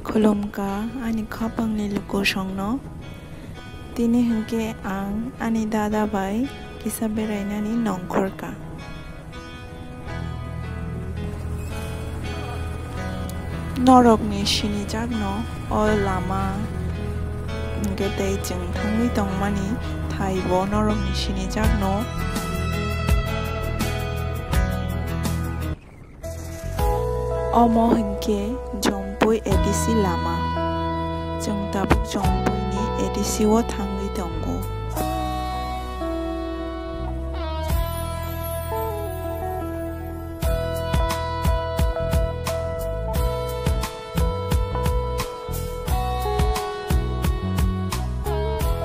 Kolomka ani khapang ni luko songno tini hingke ang ani dada bai kisa berainani nongkorka norokni sinijagno o lama hingke tei jeng thangwi tongmani thaibo norokni sinijagno omo hingke jompui edisi lama jeng tabuk jompui ni edisi wo thangwi tongo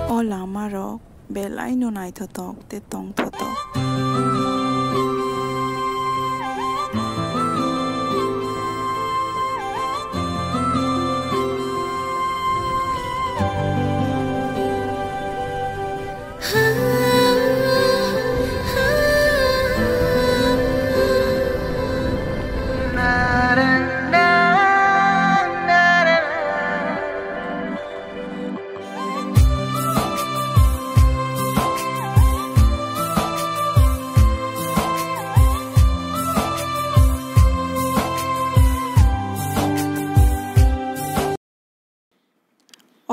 o lama rok belai no naithotok te tongthotok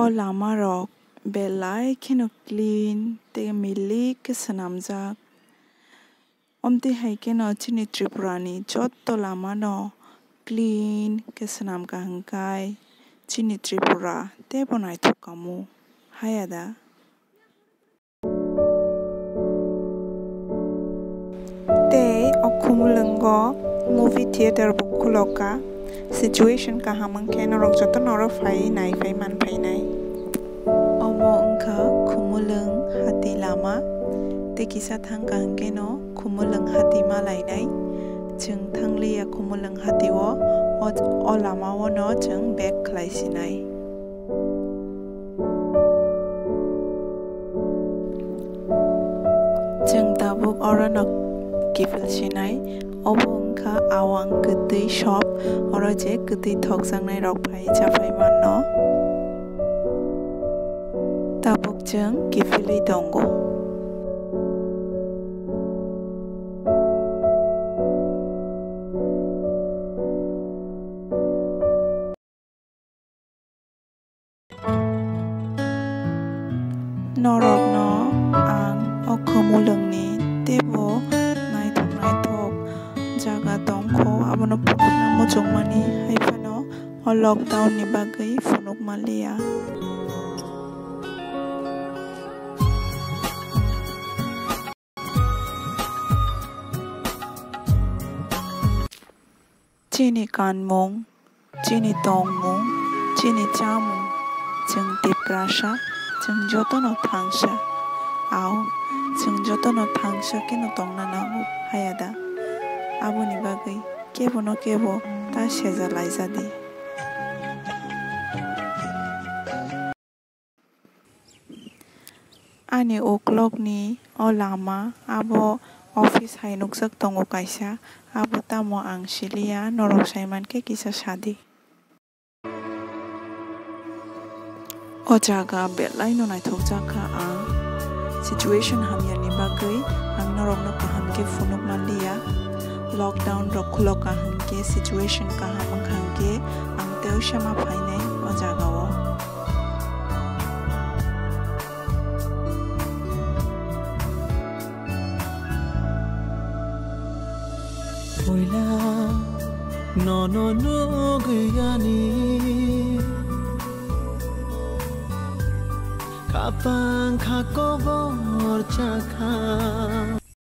o lama rok belai kheno clean te milik ke sanamjak omti haike no chini Tripura ni jotto lama no clean ke sanamka hangkai chini Tripura te bonai thokamu hayada te okhumulungo movie theater bukhuloka situation kahamang ke norok joto norok phai nai phai man phai nai omo ungkha khumulung hati lama te kisa thangka hangke no khumulung hati ma lainai jeng thanglia khumulung hati wo o lama wo no jeng back khlai sinai jeng tabuk oranok kifil sinai obo ungkha awang gutui shop oro je gutui thokjangnai rok phai chapai manno tabuk jeng kifilui tongo norok no ang o khumulungni tebo naithok jaga tongkho abono phukna mujungmani haifano o lockdown ni bagui phunuk malia chini kanmung chini tongmung chini chamung jeng tiprasa jeng joto no thangsa au jeng joto no thangsa keno tongna nango hayada aboni bagui kebo no kebo ta seja laijadi ani o'clock ni o lama abo office hai nukjak tongo kaisa abo tamo ang silia norok saiman ke kisa sadi o jaga belai no naithokjaka ang situation hamyani bagui ang norok no kaham ke phunuk malia lockdown rok khuloka hangke situation kaham hangke ang teu shama phainai o jaga o Oila no guyani kapang khakobor chakha